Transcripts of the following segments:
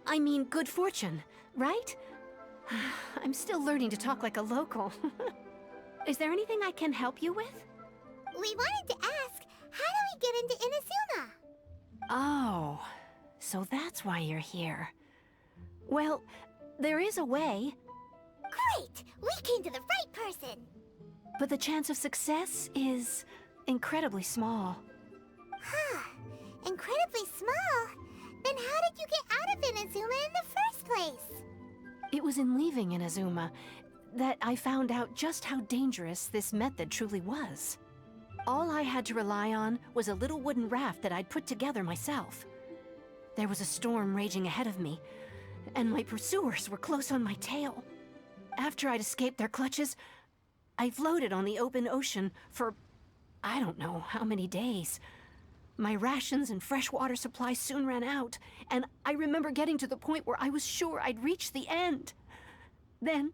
I mean good fortune, right? I'm still learning to talk like a local. Is there anything I can help you with? We wanted to ask, how do we get into Inazuma? Oh, so that's why you're here. Well, there is a way. Great! We came to the right person! But the chance of success is incredibly small. Huh. Incredibly small? Then how did you get out of Inazuma in the first place? It was in leaving Inazuma that I found out just how dangerous this method truly was. All I had to rely on was a little wooden raft that I'd put together myself. There was a storm raging ahead of me, and my pursuers were close on my tail. After I'd escaped their clutches, I floated on the open ocean for I don't know how many days. My rations and fresh water supplies soon ran out, and I remember getting to the point where I was sure I'd reached the end. Then,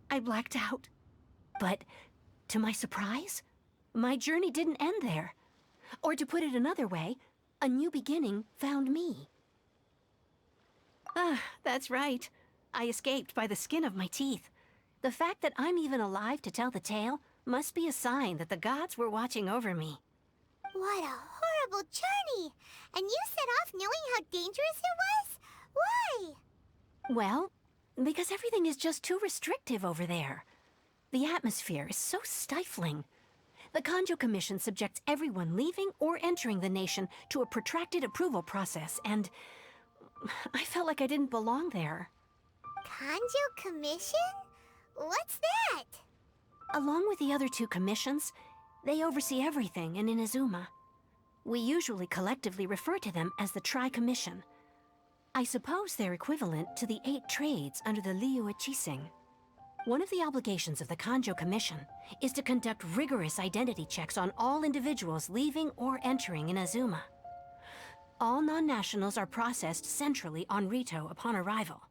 I blacked out. But, to my surprise, my journey didn't end there. Or to put it another way, a new beginning found me. That's right. I escaped by the skin of my teeth. The fact that I'm even alive to tell the tale must be a sign that the gods were watching over me. What a horrible journey! And you set off knowing how dangerous it was? Why? Well, because everything is just too restrictive over there. The atmosphere is so stifling. The Kanjo Commission subjects everyone leaving or entering the nation to a protracted approval process, and I felt like I didn't belong there. Kanjo Commission? What's that? Along with the other two commissions, they oversee everything in Inazuma. We usually collectively refer to them as the Tri-Commission. I suppose they're equivalent to the 8 trades under the Liyue Chising. One of the obligations of the Kanjo Commission is to conduct rigorous identity checks on all individuals leaving or entering Inazuma. All non-nationals are processed centrally on Rito upon arrival.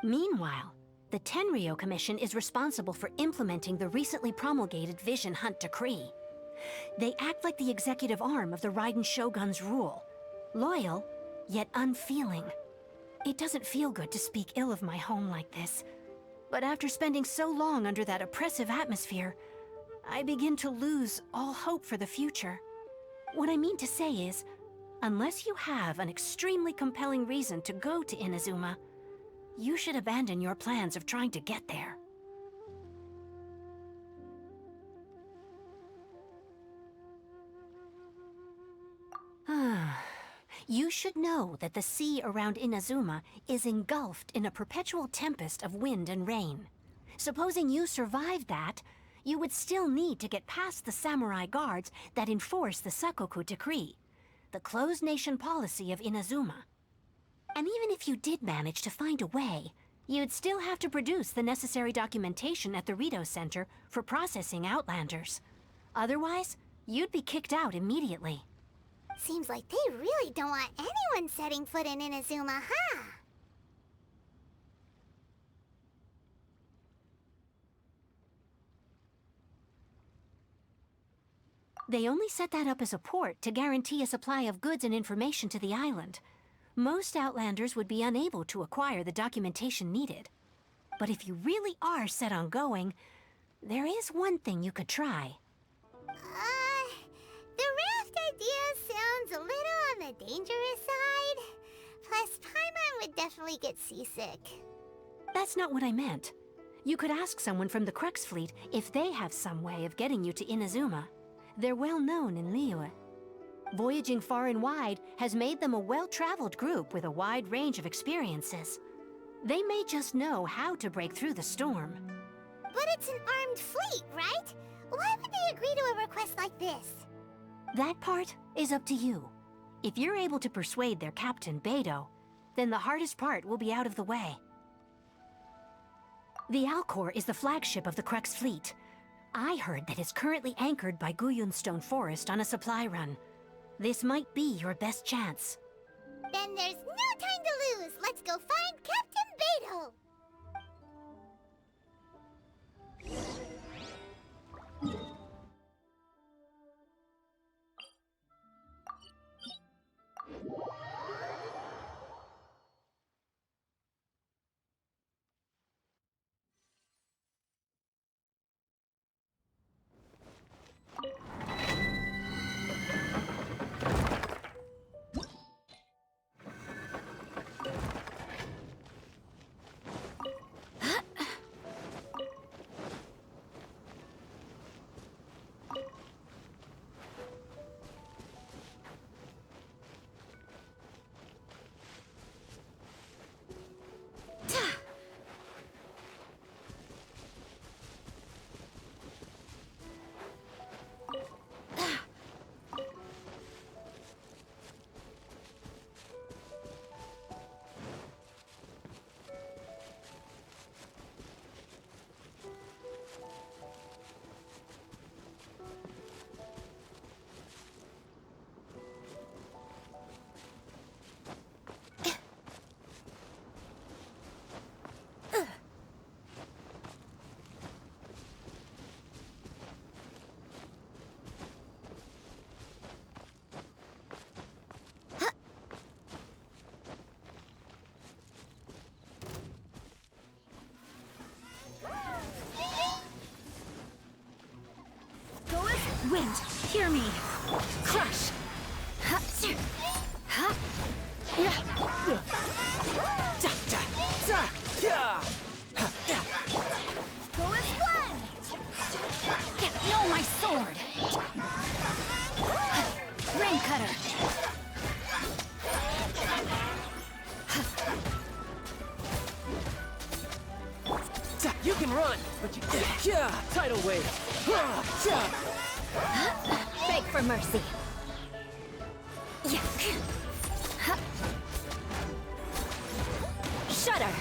Meanwhile, the Tenryo Commission is responsible for implementing the recently promulgated Vision Hunt Decree. They act like the executive arm of the Raiden Shogun's rule. Loyal, yet unfeeling. It doesn't feel good to speak ill of my home like this. But after spending so long under that oppressive atmosphere, I begin to lose all hope for the future. What I mean to say is, unless you have an extremely compelling reason to go to Inazuma, you should abandon your plans of trying to get there. You should know that the sea around Inazuma is engulfed in a perpetual tempest of wind and rain. Supposing you survived that, you would still need to get past the samurai guards that enforce the Sakoku Decree, the closed nation policy of Inazuma. And even if you did manage to find a way, you'd still have to produce the necessary documentation at the Rito Center for processing Outlanders. Otherwise, you'd be kicked out immediately. Seems like they really don't want anyone setting foot in Inazuma, huh? They only set that up as a port to guarantee a supply of goods and information to the island. Most Outlanders would be unable to acquire the documentation needed. But if you really are set on going, there is one thing you could try. The raft idea sounds a little on the dangerous side. Plus, Paimon would definitely get seasick. That's not what I meant. You could ask someone from the Crux Fleet if they have some way of getting you to Inazuma. They're well known in Liyue. Voyaging far and wide has made them a well-traveled group with a wide range of experiences. They may just know how to break through the storm. But it's an armed fleet, right? Why would they agree to a request like this? That part is up to you. If you're able to persuade their captain, Beidou, then the hardest part will be out of the way. The Alcor is the flagship of the Crux Fleet. I heard that it's currently anchored by Guyunstone Forest on a supply run. This might be your best chance. Then there's no time to lose! Let's go find Captain Beidou! Wind, hear me. Crush. Go as one. No, my sword. Rain cutter. You can run, but you can't. Tidal wave. Beg for mercy. Shudder.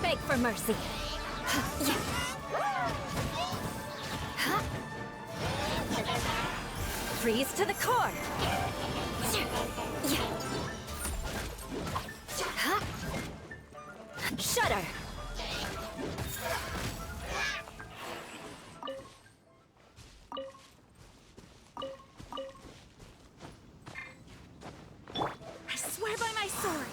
Beg for mercy. Freeze to the core. Shudder. I swear by my sword.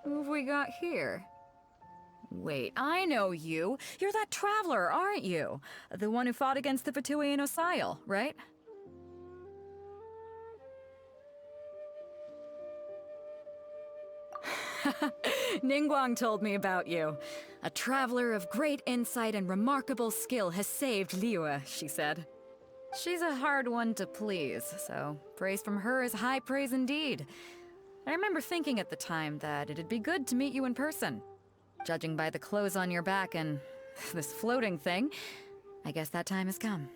Who have we got here? Wait, I know you. You're that traveler, aren't you? The one who fought against the Fatui and Osile, right? Ningguang told me about you. A traveler of great insight and remarkable skill has saved Liyue, she said. She's a hard one to please, so praise from her is high praise indeed. I remember thinking at the time that it'd be good to meet you in person. Judging by the clothes on your back and this floating thing, I guess that time has come.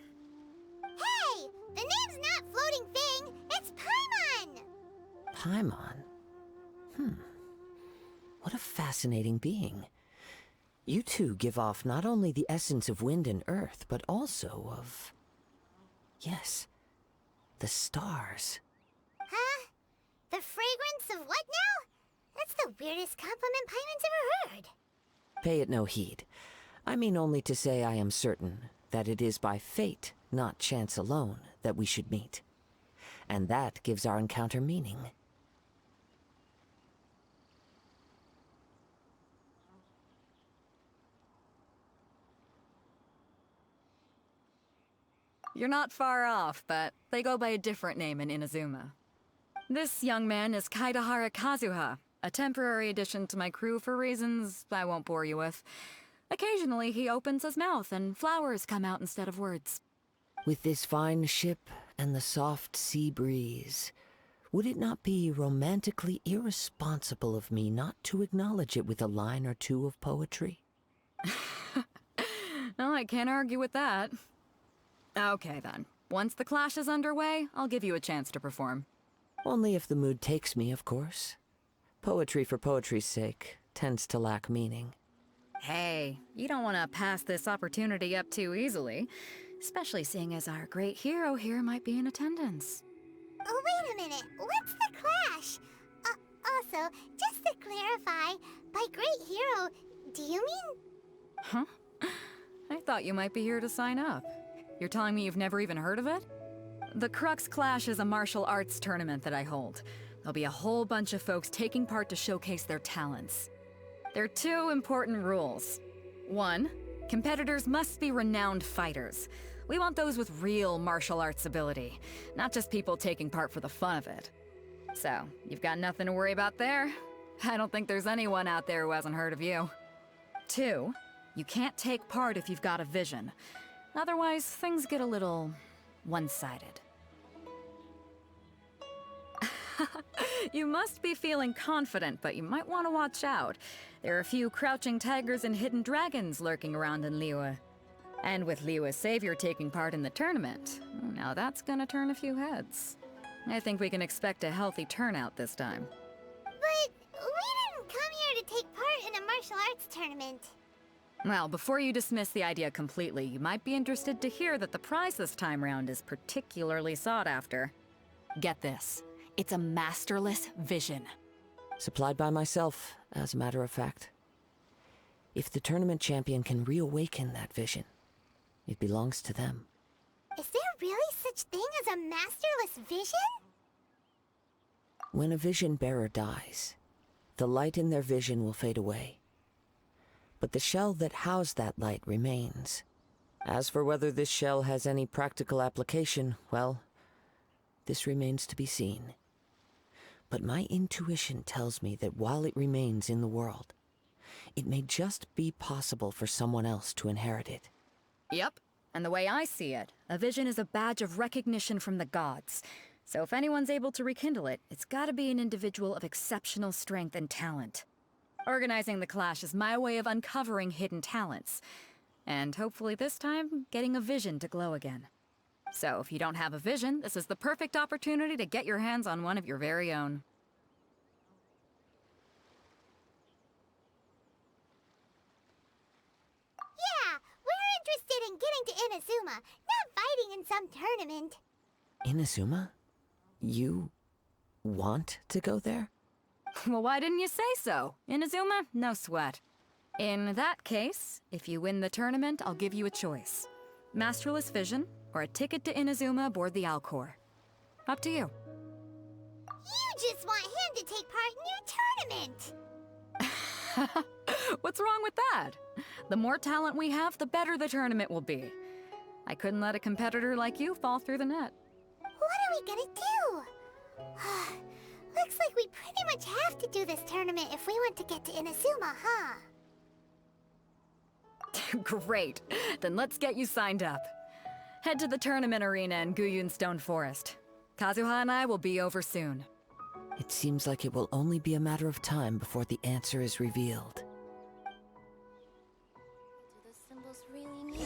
Hey! The name's not Floating Thing, it's Paimon! Paimon? What a fascinating being. You two give off not only the essence of wind and earth, but also of... yes, the stars. Huh? The fragrance of what now? That's the weirdest compliment Paimon's ever heard. Pay it no heed. I mean only to say I am certain that it is by fate, not chance alone, that we should meet. And that gives our encounter meaning. You're not far off, but they go by a different name in Inazuma. This young man is Kaidahara Kazuha, a temporary addition to my crew for reasons I won't bore you with. Occasionally, he opens his mouth and flowers come out instead of words. With this fine ship and the soft sea breeze, would it not be romantically irresponsible of me not to acknowledge it with a line or two of poetry? No, I can't argue with that. Okay then. Once the clash is underway, I'll give you a chance to perform. Only if the mood takes me, of course. Poetry for poetry's sake tends to lack meaning. Hey, you don't want to pass this opportunity up too easily, especially seeing as our great hero here might be in attendance. Oh, wait a minute. What's the clash? Also, just to clarify, by great hero, do you mean... Huh? I thought you might be here to sign up. You're telling me you've never even heard of it? The Crux Clash is a martial arts tournament that I hold. There'll be a whole bunch of folks taking part to showcase their talents. There are 2 important rules. 1, competitors must be renowned fighters. We want those with real martial arts ability, not just people taking part for the fun of it. So, you've got nothing to worry about there. I don't think there's anyone out there who hasn't heard of you. 2, you can't take part if you've got a vision. Otherwise, things get a little one-sided. You must be feeling confident, but you might want to watch out. There are a few crouching tigers and hidden dragons lurking around in Liyue. And with Liyue's savior taking part in the tournament, now that's gonna turn a few heads. I think we can expect a healthy turnout this time. But we didn't come here to take part in a martial arts tournament. Well, before you dismiss the idea completely, you might be interested to hear that the prize this time round is particularly sought after. Get this. It's a masterless vision. Supplied by myself, as a matter of fact. If the tournament champion can reawaken that vision, it belongs to them. Is there really such thing as a masterless vision? When a vision bearer dies, the light in their vision will fade away. But the shell that housed that light remains. As for whether this shell has any practical application, well, this remains to be seen. But my intuition tells me that while it remains in the world, it may just be possible for someone else to inherit it. Yep. And the way I see it, a vision is a badge of recognition from the gods. So if anyone's able to rekindle it, it's gotta be an individual of exceptional strength and talent. Organizing the clash is my way of uncovering hidden talents. And hopefully this time, getting a vision to glow again. So if you don't have a vision, this is the perfect opportunity to get your hands on one of your very own. Yeah, we're interested in getting to Inazuma, not fighting in some tournament. Inazuma? You want to go there? Well, why didn't you say so? Inazuma? No sweat. In that case, if you win the tournament, I'll give you a choice. Masterless Vision, or a ticket to Inazuma aboard the Alcor. Up to you. You just want him to take part in your tournament. What's wrong with that? The more talent we have, the better the tournament will be. I couldn't let a competitor like you fall through the net. What are we gonna do? Looks like we pretty much have to do this tournament if we want to get to Inazuma, huh? Great. Then let's get you signed up. Head to the tournament arena in Guyun Stone Forest. Kazuha and I will be over soon. It seems like it will only be a matter of time before the answer is revealed. Do the symbols really mean?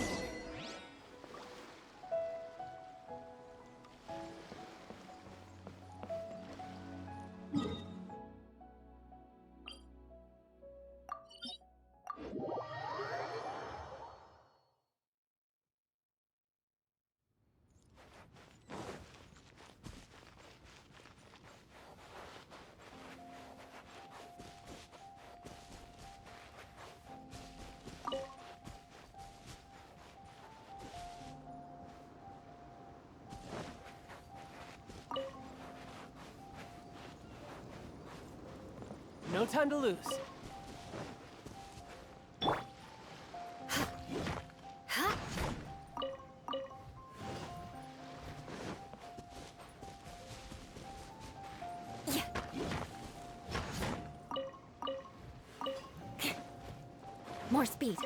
No time to lose. More speed.